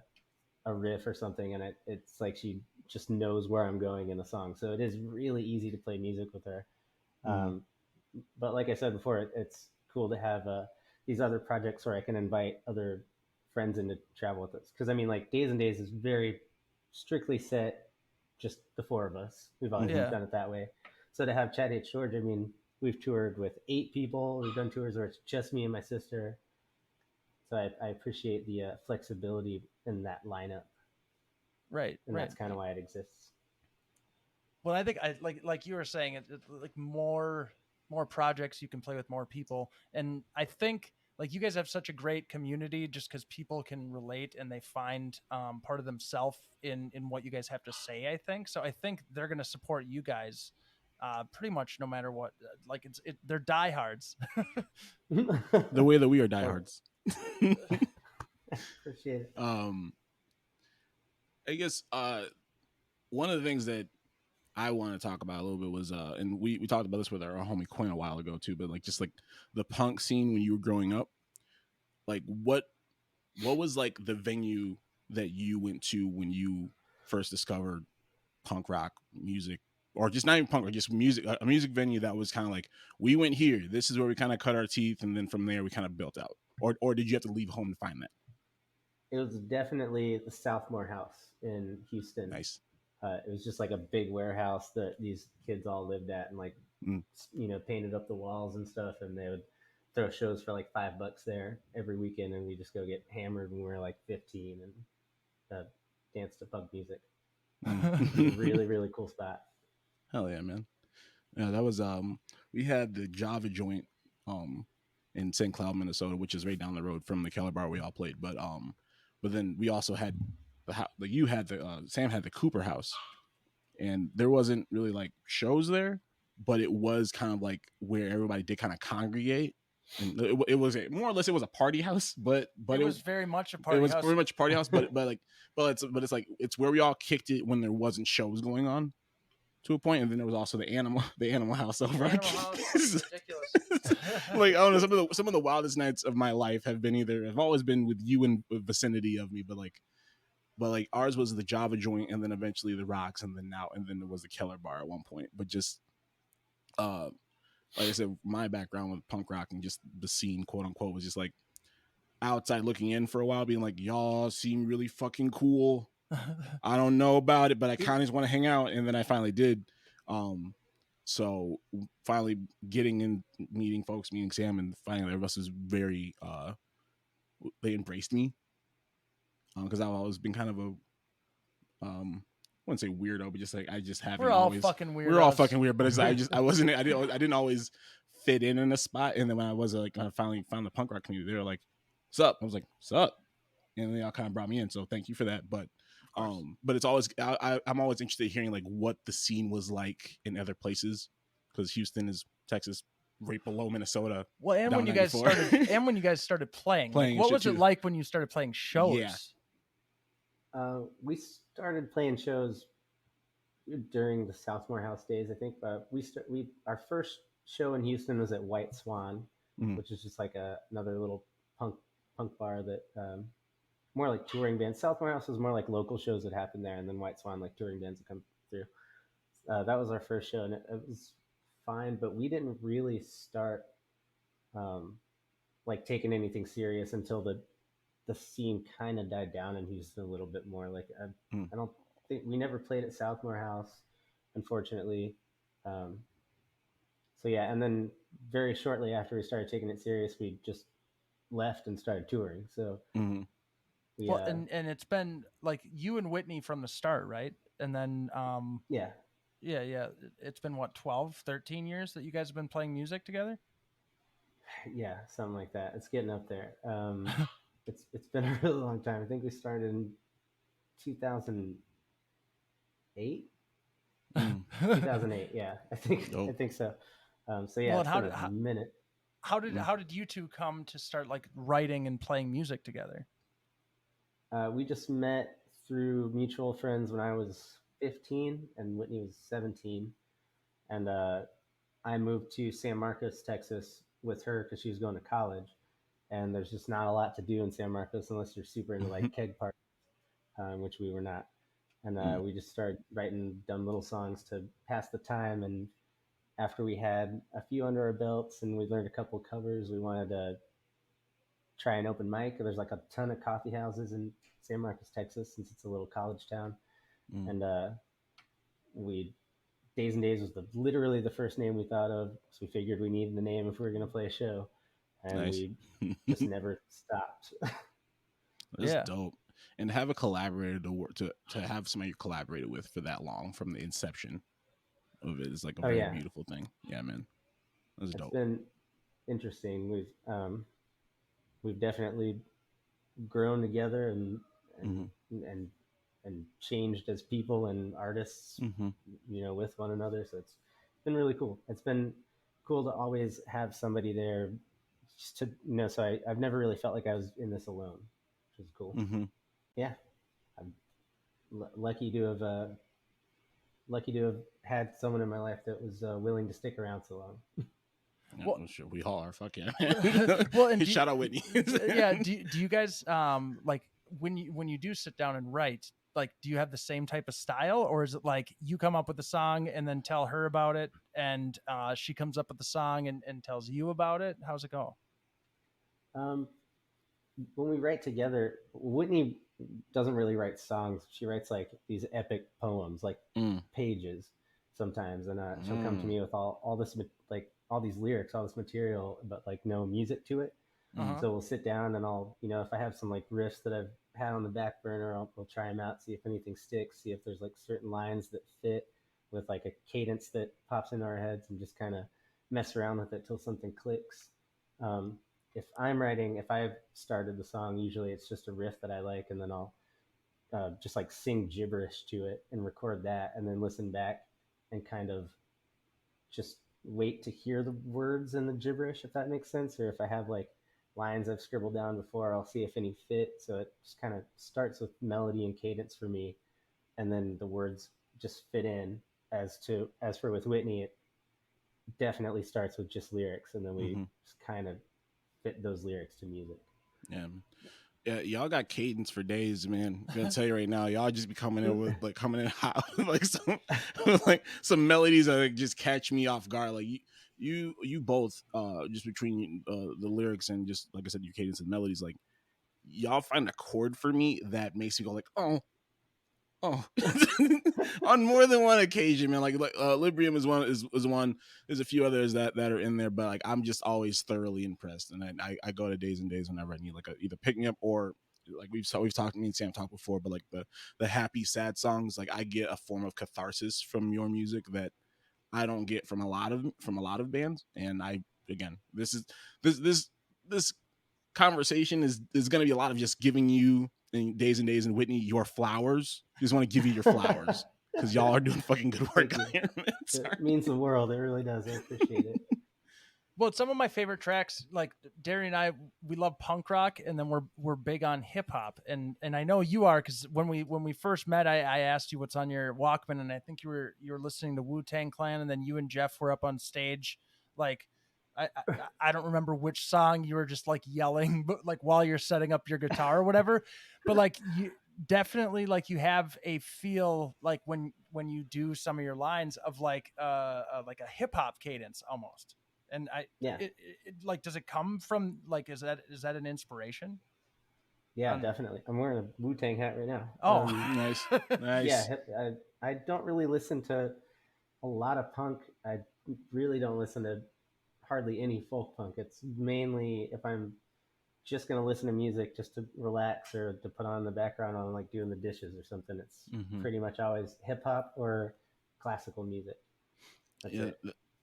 a riff or something, and it's like she just knows where I'm going in the song. So it is really easy to play music with her. But like I said before, it's cool to have these other projects where I can invite other friends in to travel with us. Because I mean, like Days and Days is very strictly set, just the four of us. We've always done it that way. So to have Chad H. George, I mean, we've toured with 8 people. We've done tours where it's just me and my sister. So I appreciate the flexibility in that lineup. Right. And that's kind of why it exists. Well, I think I like you were saying, it like more projects, you can play with more people. And I think like you guys have such a great community just because people can relate and they find part of themselves in what you guys have to say, I think. So I think they're going to support you guys pretty much no matter what. Like they're diehards. The way that we are diehards. Appreciate it. I guess one of the things that I want to talk about a little bit was and we talked about this with our homie Quinn a while ago too, but like just like the punk scene when you were growing up, like what was like the venue that you went to when you first discovered punk rock music, or just not even punk rock, just music, a music venue that was kind of like, we went here, this is where we kind of cut our teeth, and then from there we kind of built out, or did you have to leave home to find that? It was definitely the Southmore House in Houston. Nice. It was just like a big warehouse that these kids all lived at, and like, you know, painted up the walls and stuff. And they would throw shows for like $5 there every weekend. And we just go get hammered when we were like 15 and dance to punk music. It was a really, really cool spot. Hell yeah, man. Yeah, that was, we had the Java joint, in St. Cloud, Minnesota, which is right down the road from the Keller Bar we all played. But then we also had Sam had the Cooper House, and there wasn't really like shows there, but it was kind of like where everybody did kind of congregate, and it was more or less, it was a party house, but it was very much a party house. It was very much a party house, but it's like it's where we all kicked it when there wasn't shows going on, to a point. And then there was also the animal house over. The animal house is ridiculous. Like, I don't know, some of the wildest nights of my life have always been with you in the vicinity of me, but like ours was the Java joint, and then eventually the Rocks, and then there was the Keller Bar at one point. But just like I said, my background with punk rock and just the scene, quote unquote, was just like outside looking in for a while, being like, y'all seem really fucking cool. I don't know about it, but I kind of just want to hang out. And then I finally did. So finally getting in, meeting folks, meeting Sam, and finally everybody else was very, they embraced me. Because I've always been kind of a, I wouldn't say weirdo, but just like, I just haven't. We're all fucking weird. We're all fucking weird, but it's like, I didn't always fit in a spot. And then when I was like, I finally found the punk rock community, they were like, "What's up?" I was like, "What's up?" And they all kind of brought me in. So thank you for that. But it's always, I'm always interested in hearing like what the scene was like in other places, because Houston is Texas, right below Minnesota. Well, and when you guys started playing, like, what was it like when you started playing shows? Yeah. We started playing shows during the Southmore House days, I think. But our first show in Houston was at White Swan, which is just like another little punk bar that more like touring bands. Southmore House was more like local shows that happened there, and then White Swan, like touring bands that come through. That was our first show, and it was fine, but we didn't really start like taking anything serious until the scene kind of died down in Houston a little bit more. Like I don't think we never played at Southmore House, unfortunately. So yeah, and then very shortly after we started taking it serious, we just left and started touring. So well, and it's been like you and Whitney from the start, right? And then yeah, it's been what, 12, 13 years that you guys have been playing music together? Yeah, something like that. It's getting up there. It's been a really long time. I think we started in 2008. 2008, yeah, I think so. So yeah, it's been a minute. How did you two come to start like writing and playing music together? We just met through mutual friends when I was 15 and Whitney was 17, and I moved to San Marcos, Texas, with her because she was going to college, and there's just not a lot to do in San Marcos unless you're super into like keg parties, which we were not. And we just started writing dumb little songs to pass the time. And after we had a few under our belts and we learned a couple covers, we wanted to try an open mic. There's like a ton of coffee houses in San Marcos, Texas, since it's a little college town. And we Days and Days was literally the first name we thought of, so we figured we needed the name if we were going to play a show, and we just never stopped. That's dope. And have a collaborator to work to have somebody you collaborated with for that long from the inception of it is like a very beautiful thing. Yeah, man, that's dope. It's been interesting. We've definitely grown together and changed as people and artists, you know, with one another. So it's been really cool. It's been cool to always have somebody there just to, you know, so I've never really felt like I was in this alone, which is cool. Yeah. I'm lucky to have had someone in my life that was willing to stick around so long. Well, sure, we all are. Fuck yeah. Well, and shout out Whitney. Yeah. Do you guys like when you do sit down and write, like, do you have the same type of style, or is it like you come up with a song and then tell her about it, and she comes up with the song and tells you about it? How's it go? When we write together, Whitney doesn't really write songs. She writes like these epic poems, like pages sometimes, and she'll come to me with all this, like all these lyrics, all this material, but like no music to it. So we'll sit down and I'll, you know, if I have some like riffs that I've had on the back burner, we'll try them out, see if anything sticks, see if there's like certain lines that fit with like a cadence that pops into our heads, and just kind of mess around with it till something clicks. If I've started the song, usually it's just a riff that I like, and then I'll just like sing gibberish to it and record that, and then listen back and kind of just wait to hear the words in the gibberish, if that makes sense. Or if I have like lines I've scribbled down before, I'll see if any fit. So it just kind of starts with melody and cadence for me, and then the words just fit in. As for with Whitney, it definitely starts with just lyrics, and then we just kind of fit those lyrics to music. Yeah, y'all got cadence for days, man. I'm gonna tell you right now, y'all just be coming in hot with like some melodies that like, just catch me off guard. Like you both, just between the lyrics and just like I said, your cadence and melodies, like y'all find a chord for me that makes me go like, oh. On more than one occasion, man. Like Librium is one. There's a few others that are in there, but like I'm just always thoroughly impressed, and I go to Days and Days whenever I need like either pick me up, or like we've talked, me and Sam talked before, but like the happy sad songs, like I get a form of catharsis from your music that I don't get from a lot of bands. And this conversation is going to be a lot of just giving you in Days and Days and Whitney your flowers. Just want to give you your flowers because y'all are doing fucking good work out here, man. It means the world. It really does. I appreciate it. Well, some of my favorite tracks, like Darien and I, we love punk rock, and then we're big on hip hop, and I know you are, because when we first met, I asked you what's on your Walkman, and I think you were listening to Wu-Tang Clan, and then you and Jeff were up on stage, like I don't remember which song you were just like yelling, but like while you're setting up your guitar or whatever, but like you definitely like you have a feel like when you do some of your lines of like a hip hop cadence almost. And it, like, does it come from like, is that an inspiration? Yeah, definitely. I'm wearing a Wu-Tang hat right now. Oh, nice. Yeah, I don't really listen to a lot of punk. I really don't listen to hardly any folk punk. It's mainly if I'm just going to listen to music just to relax or to put on the background on like doing the dishes or something. It's pretty much always hip hop or classical music. That's it.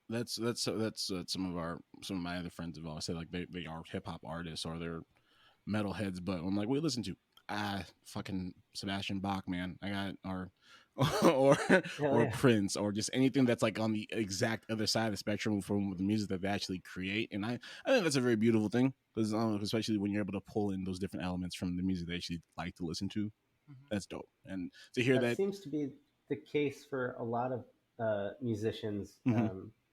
That's some of my other friends have always said like they are hip hop artists, or they're metalheads, but I'm like, we listen to fucking Sebastian Bach, man. I got or Prince, or just anything that's like on the exact other side of the spectrum from the music that they actually create. And I think that's a very beautiful thing, because especially when you're able to pull in those different elements from the music they actually like to listen to. That's dope. And to hear that seems to be the case for a lot of musicians.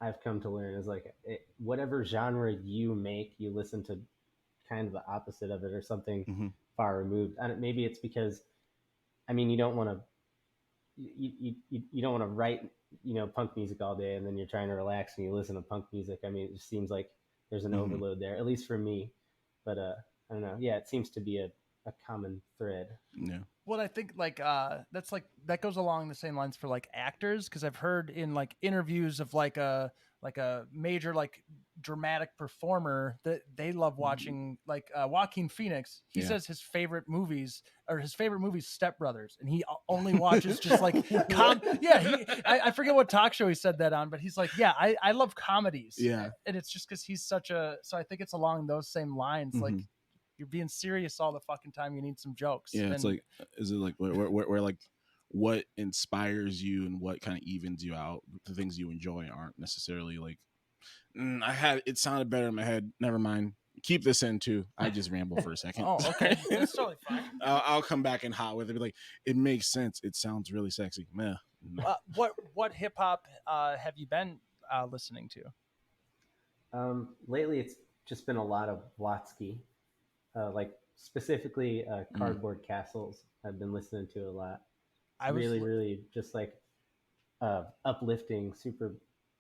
I've come to learn is like whatever genre you make, you listen to kind of the opposite of it or something far removed. Maybe it's because, I mean, you don't want to you don't want to write, punk music all day and then you're trying to relax and you listen to punk music. I mean, it just seems like there's an overload there, at least for me. But I don't know. Yeah, it seems to be a common thread. Yeah. Well, I think that goes along the same lines for like actors, because I've heard in like interviews of like a major like dramatic performer that they love watching, like Joaquin Phoenix. He says his favorite movies Step Brothers, and he only watches just like I forget what talk show he said that on, but he's like, I love comedies. Yeah. And it's just because he's so I think it's along those same lines. Like, you're being serious all the fucking time. You need some jokes. Yeah, it's like, is it like where like what inspires you and what kind of evens you out? The things you enjoy aren't necessarily like, it sounded better in my head. Never mind. Keep this in too. I just ramble for a second. Oh, okay. That's totally fine. I'll come back in hot with it. Be like, it makes sense. It sounds really sexy. Meh. What hip hop have you been listening to? Lately, it's just been a lot of Watsky. Like specifically Cardboard Castles. I've been listening to a lot. Really just like uplifting, super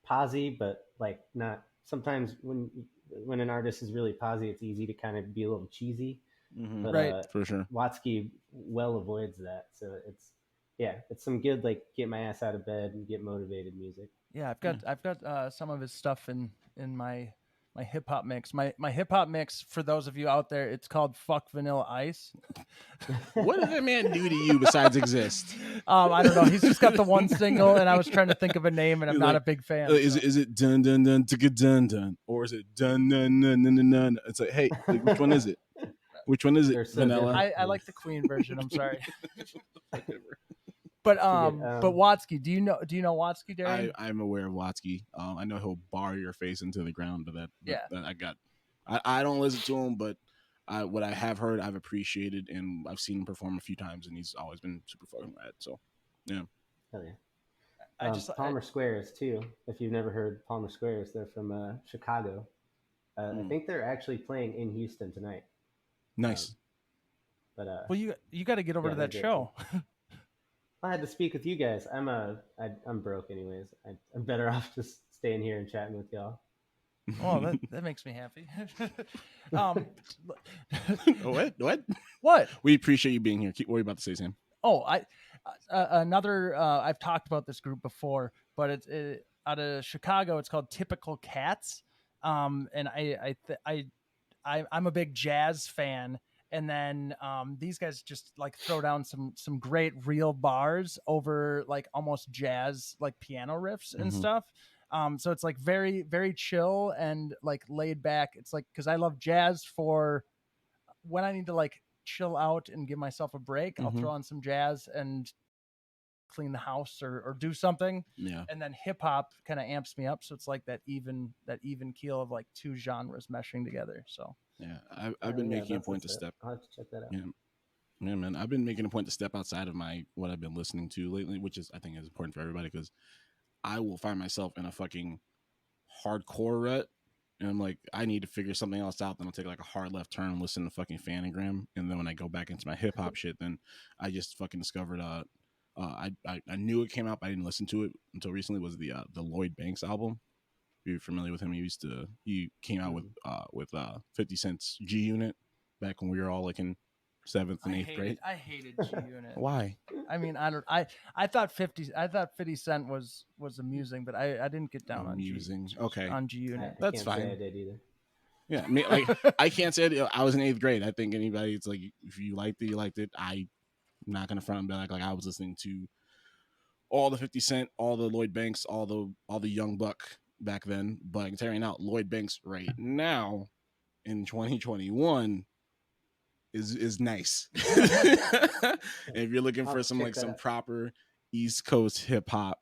posy, but like not. Sometimes when an artist is really posy, it's easy to kind of be a little cheesy. But, right, for sure. Watsky well avoids that, so it's some good like get my ass out of bed and get motivated music. Yeah, I've got some of his stuff in my hip hop mix. My hip hop mix, for those of you out there, it's called Fuck Vanilla Ice. What does that man do to you besides exist? I don't know. He's just got the one single, and I was trying to think of a name, and I'm not a big fan. Is it dun dun dun ticka dun dun, or is it dun dun dun dun dun dun? It's like, hey, like, which one is it? Which one is it? So Vanilla. I like the Queen version. I'm sorry. But Watsky, do you know Watsky, Darien? I'm aware of Watsky. I know he'll bar your face into the ground, but I don't listen to him, but what I have heard, I've appreciated, and I've seen him perform a few times, and he's always been super fucking rad. So, yeah. Hell yeah. Palmer Squares too. If you've never heard Palmer Squares, they're from Chicago. I think they're actually playing in Houston tonight. Nice. Well, you got to get over to that show. I had to speak with you guys. I'm broke anyways. I'm better off just staying here and chatting with y'all. Oh, that makes me happy. What? We appreciate you being here. What are you about to say, Sam? Oh, I've talked about this group before, but it's out of Chicago. It's called Typical Cats. And I'm a big jazz fan. And then these guys just like throw down some great real bars over like almost jazz, like piano riffs and stuff. So it's like very, very chill and like laid back. It's like, because I love jazz for when I need to like chill out and give myself a break. I'll throw on some jazz and clean the house or do something. Yeah. And then hip hop kind of amps me up. So it's like that even keel of like two genres meshing together. So. Yeah, I've been making a point to step. I'll have to check that out. Yeah, man. I've been making a point to step outside of what I've been listening to lately, which I think is important for everybody, because I will find myself in a fucking hardcore rut, and I'm like, I need to figure something else out. Then I'll take like a hard left turn and listen to fucking Fanagram, and then when I go back into my hip hop shit, then I just fucking discovered I knew it came out, but I didn't listen to it until recently. Was the Lloyd Banks album. You're familiar with him? He came out with 50 Cent's G Unit back when we were all like in 7th and 8th grade. I hated G Unit. Why? I mean, I thought 50 Cent was amusing, but I didn't get down on G Unit. That's fine. I did either. Yeah, I mean, like I can't say it. I was in 8th grade. I think anybody, it's like, if you liked it, you liked it. I'm not gonna front and be like I was listening to all the 50 Cent, all the Lloyd Banks, all the Young Buck back then, but I can tell you now, Lloyd Banks right now in 2021 is nice. If you're looking for some proper East Coast hip hop,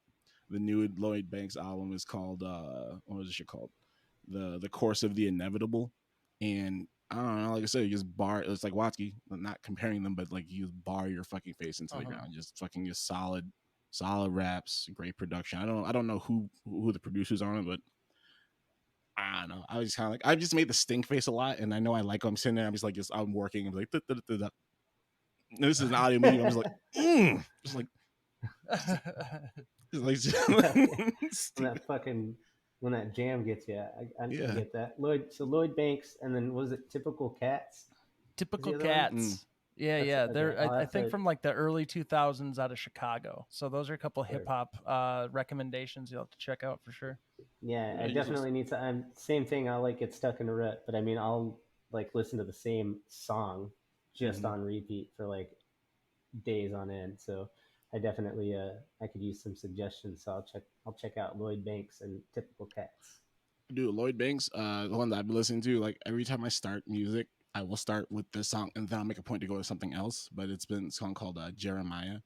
the new Lloyd Banks album is called what was this shit called? The Course of the Inevitable. And I don't know, like I said, you just bar. It's like Watsky, not comparing them, but like you bar your fucking face into the ground. Just fucking just solid raps, great production. I don't know who the producers are on it, but I don't know. I was just kind of like, I just made the stink face a lot, and I know I like. I'm sitting there, I'm just like, I'm working. I'm like, this is an audio medium. I was like, just like, when that jam gets you, I get that. Lloyd Banks, and then was it Typical Cats? Typical Cats. Yeah. They're I think from like the early 2000s out of Chicago. So those are a couple hip hop recommendations you'll have to check out for sure. Yeah, I definitely need to. Same thing. I'll like get stuck in a rut, but I mean, I'll like listen to the same song just on repeat for like days on end. So I definitely I could use some suggestions. So I'll check out Lloyd Banks and Typical Cats. Dude, Lloyd Banks, the one that I've been listening to, like every time I start music, I will start with this song and then I'll make a point to go to something else. But it's been a song called Jeremiah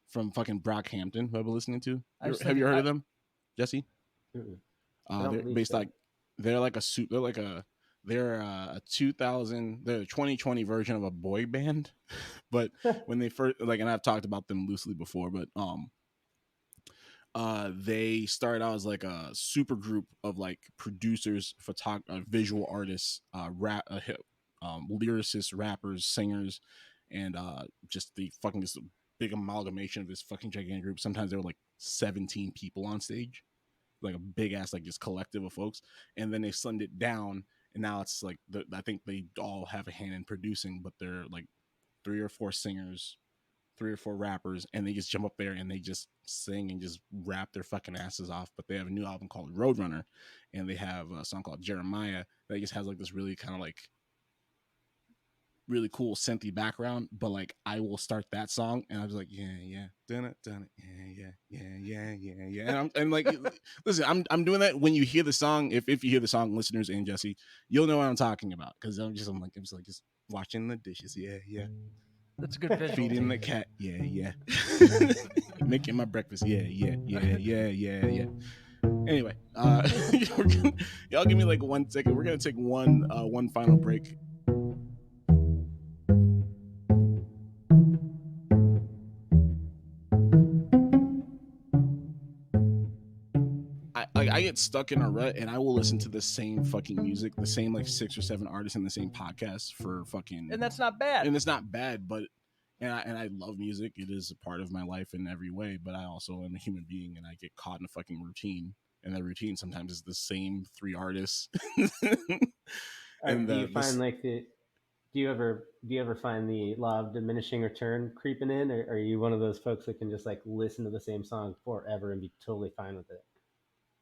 from fucking Brockhampton, who I've been listening to. Have you heard of them, Jesse? They're based like they're a 2020 version of a boy band. But when they first and I've talked about them loosely before, but they started out as like a super group of like producers, visual artists, lyricists, rappers, singers, and just a big amalgamation of this fucking gigantic group. Sometimes there were like 17 people on stage, like a big ass like just collective of folks, and then they slimmed it down, and now it's like I think they all have a hand in producing, but they're like 3 or 4 singers, 3 or 4 rappers, and they just jump up there and they just sing and just rap their fucking asses off. But they have a new album called Roadrunner, and they have a song called Jeremiah that just has like this really kind of like really cool synthy background. But like I will start that song and I was like, yeah, done it, yeah. And like, listen, I'm doing that when you hear the song. If you hear the song, listeners and Jesse, you'll know what I'm talking about, because I'm just washing the dishes, yeah. That's a good visual. Feeding the cat, yeah. Making my breakfast, yeah. Anyway, y'all give me like 1 second. We're gonna take one final break. I get stuck in a rut and I will listen to the same fucking music, the same like 6 or 7 artists in the same podcast for fucking. And that's not bad. And it's not bad, but I love music. It is a part of my life in every way. But I also am a human being, and I get caught in a fucking routine. And that routine sometimes is the same 3 artists. And do you ever find the law of diminishing return creeping in, or are you one of those folks that can just like listen to the same song forever and be totally fine with it?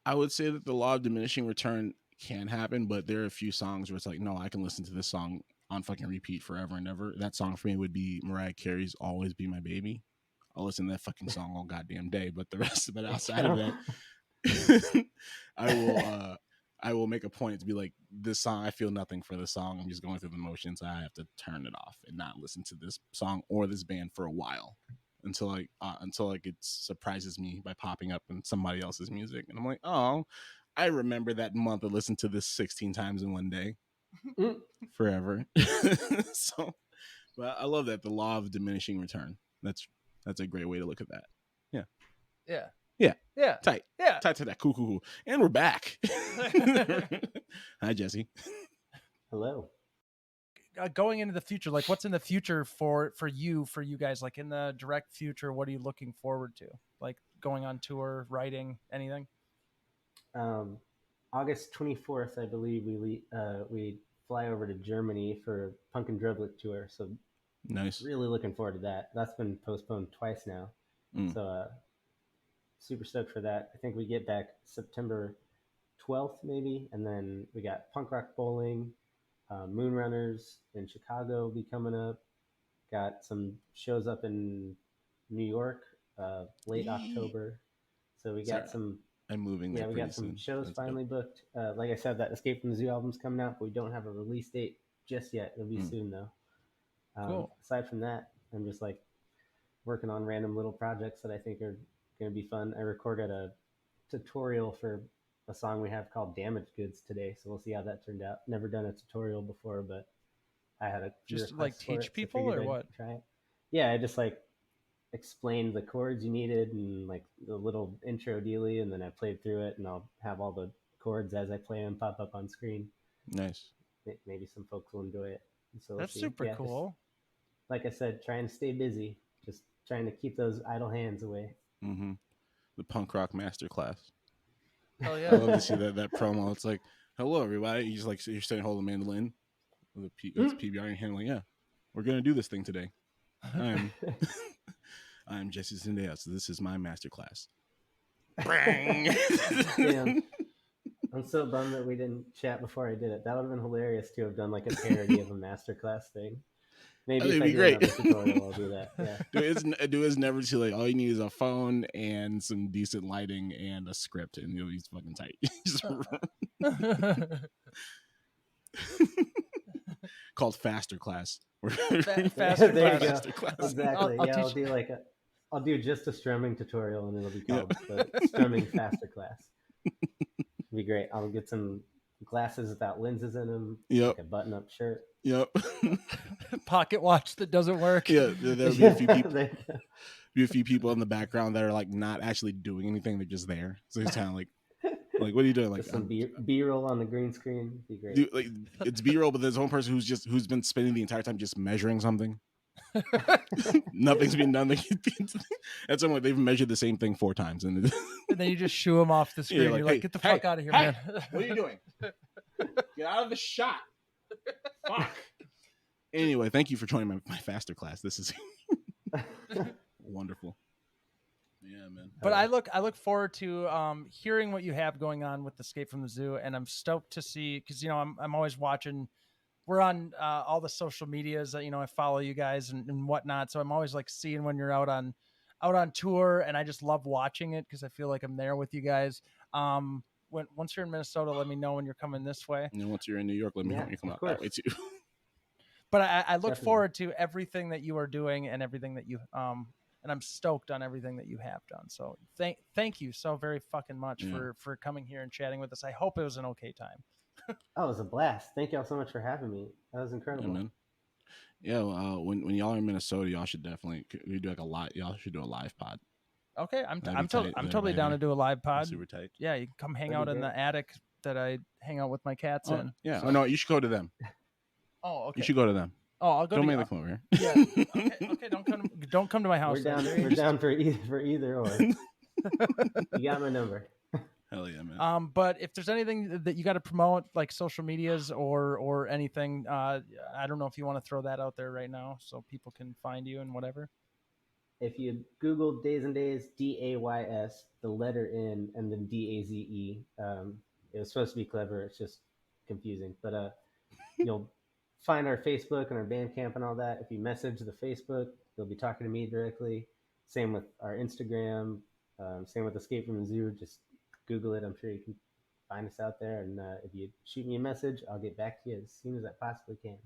I would say that the law of diminishing return can happen, but there are a few songs where it's like, no, I can listen to this song on fucking repeat forever and ever. That song for me would be Mariah Carey's "Always Be My Baby." I'll listen to that fucking song all goddamn day, but the rest of it outside of that, I will make a point to be like, this song, I feel nothing for this song. I'm just going through the motions. I have to turn it off and not listen to this song or this band for a while until it surprises me by popping up in somebody else's music. And I'm like, oh, I remember that month I listened to this 16 times in one day. Forever. So, but I love that, the law of diminishing return. That's a great way to look at that. Yeah. Tight. Cool. And we're back. Hi, Jesse. Hello. Going into the future, like what's in the future for you guys, like in the direct future, what are you looking forward to? Like going on tour, writing, anything? August 24th, I believe we fly over to Germany for Punk and Drublic tour. So nice. Really looking forward to that. That's been postponed twice now. So super stoked for that. I think we get back September 12th maybe, and then we got Punk Rock Bowling, Moonrunners in Chicago will be coming up. Got some shows up in New York late October. So we got some. I'm moving. Yeah, we got some shows finally booked. Like I said, that Escape from the Zoo album's coming out, but we don't have a release date just yet. It'll be soon though. Cool. Aside from that, I'm just like working on random little projects that I think are going to be fun. I recorded a tutorial for a song we have called Damaged Goods today, so we'll see how that turned out. Never done a tutorial before, but I had a few just like teach people or what? Try it. Yeah, I just like explained the chords you needed and like the little intro dealy, and then I played through it, and I'll have all the chords as I play them pop up on screen. Nice. Maybe some folks will enjoy it. So that's super cool. Just, like I said, trying to stay busy, just trying to keep those idle hands away. Mm-hmm. The punk rock masterclass. Oh yeah! I love to see that promo. It's like, hello everybody. You're just like you're standing holding a mandolin with it's PBR in your hand. Like, yeah, we're gonna do this thing today. I'm Jesse Sendejas. This is my masterclass. Damn. I'm so bummed that we didn't chat before I did it. That would have been hilarious to have done like a parody of a masterclass thing. Maybe if I do another tutorial, I'll do that. Yeah. It's never too late. All you need is a phone and some decent lighting and a script, and you'll be fucking tight. Called Faster Class. Faster Class. Exactly. I'll do just a strumming tutorial, and it'll be called the Strumming Faster Class. It'll be great. I'll get some glasses without lenses in them. Yep. Like a button-up shirt. Yep. Pocket watch that doesn't work. Yeah, there'll be a few people. Be a few people in the background that are like not actually doing anything; they're just there. So it's kind of like, what are you doing? Like some B-roll on the green screen. Be great. Dude, like it's B-roll, but there's one person who's been spending the entire time just measuring something. Nothing's been done. At some point, they've measured the same thing 4 times, and then you just shoo them off the screen. You're like, get the fuck out of here, man! What are you doing? Get out of the shot! Fuck. Anyway, thank you for joining my faster class. This is wonderful. Yeah, man. But I look forward to hearing what you have going on with Escape from the Zoo, and I'm stoked to see because I'm always watching. We're on all the social medias that I follow you guys and whatnot, so I'm always like seeing when you're out on tour, and I just love watching it because I feel like I'm there with you guys. Once you're in Minnesota, let me know when you're coming this way. And once you're in New York, let me know when you come out that way too. But I look forward to everything that you are doing and everything that you and I'm stoked on everything that you have done. So thank you so very fucking much for coming here and chatting with us. I hope it was an okay time. Oh, it was a blast. Thank y'all so much for having me. That was incredible. Yeah, man. Yeah, when y'all are in Minnesota, y'all should definitely do like a lot. Y'all should do a live pod. Okay, I'm totally down to do a live pod. Super tight. Yeah, you can come hang out in the attic that I hang out with my cats in. Yeah. So. Oh no, you should go to them. Oh, okay. You should go to them. Oh, I'll go. Don't make them come over here. Yeah. Okay. Don't come to my house. We're down for either or. You got my number. Hell yeah, man. But if there's anything that you got to promote, like social medias or anything, I don't know if you want to throw that out there right now so people can find you and whatever. If you Google Daze and Daze, DAYS, the letter N, and then DAZE, it was supposed to be clever. It's just confusing. But you'll find our Facebook and our Bandcamp and all that. If you message the Facebook, they'll be talking to me directly. Same with our Instagram. Same with Escape from the Zoo. Just Google it. I'm sure you can find us out there. And if you shoot me a message, I'll get back to you as soon as I possibly can.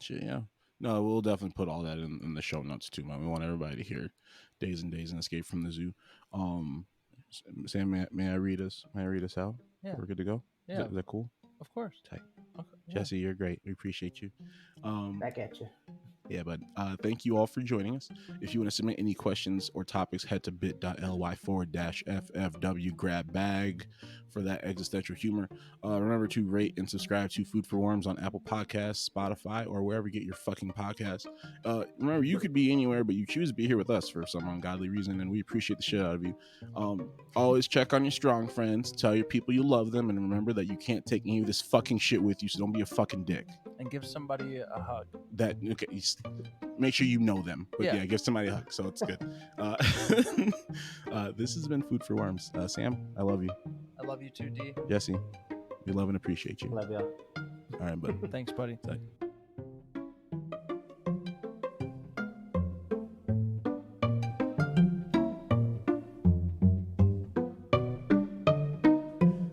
Sure, yeah. No, we'll definitely put all that in the show notes too, man. We want everybody to hear Daze and Daze and Escape from the Zoo. Sam, may I read us? May I read us out? Yeah. We're good to go? Yeah. Is that cool? Of course. Tight. Okay. Yeah. Jesse, you're great. We appreciate you. Back at you. Yeah, but thank you all for joining us. If you want to submit any questions or topics, head to bit.ly/FFW grab bag for that existential humor. Remember to rate and subscribe to Food for Worms on Apple Podcasts, Spotify, or wherever you get your fucking podcasts. Remember, you could be anywhere, but you choose to be here with us for some ungodly reason, and we appreciate the shit out of you. Always check on your strong friends. Tell your people you love them, and remember that you can't take any of this fucking shit with you, so don't be a fucking dick. And give somebody a hug. Make sure you know them. But yeah, give somebody a hug, so it's good. This has been Food for Worms. Sam, I love you. I love you too, D. Jesse, we love and appreciate you. Love y'all. All right, bud. Thanks, buddy. Tight.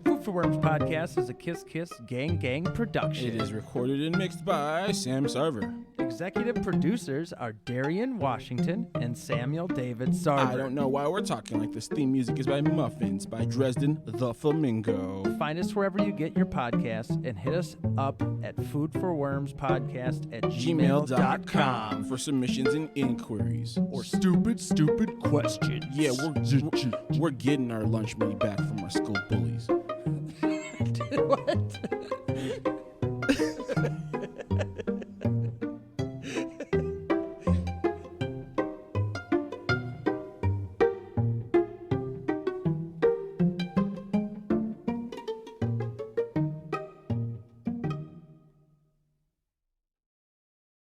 Food for Worms podcast podcast is a Kiss Kiss Gang Gang production. It is recorded and mixed by Sam Sarver. Executive producers are Darien Washington and Samuel David Sarver. I don't know why we're talking like this. Theme music is by Muffins by Dresden, the Flamingo. Find us wherever you get your podcasts and hit us up at foodforwormspodcast@gmail.com for submissions and inquiries. Or stupid questions. Yeah, we're getting our lunch money back from our school bullies. What?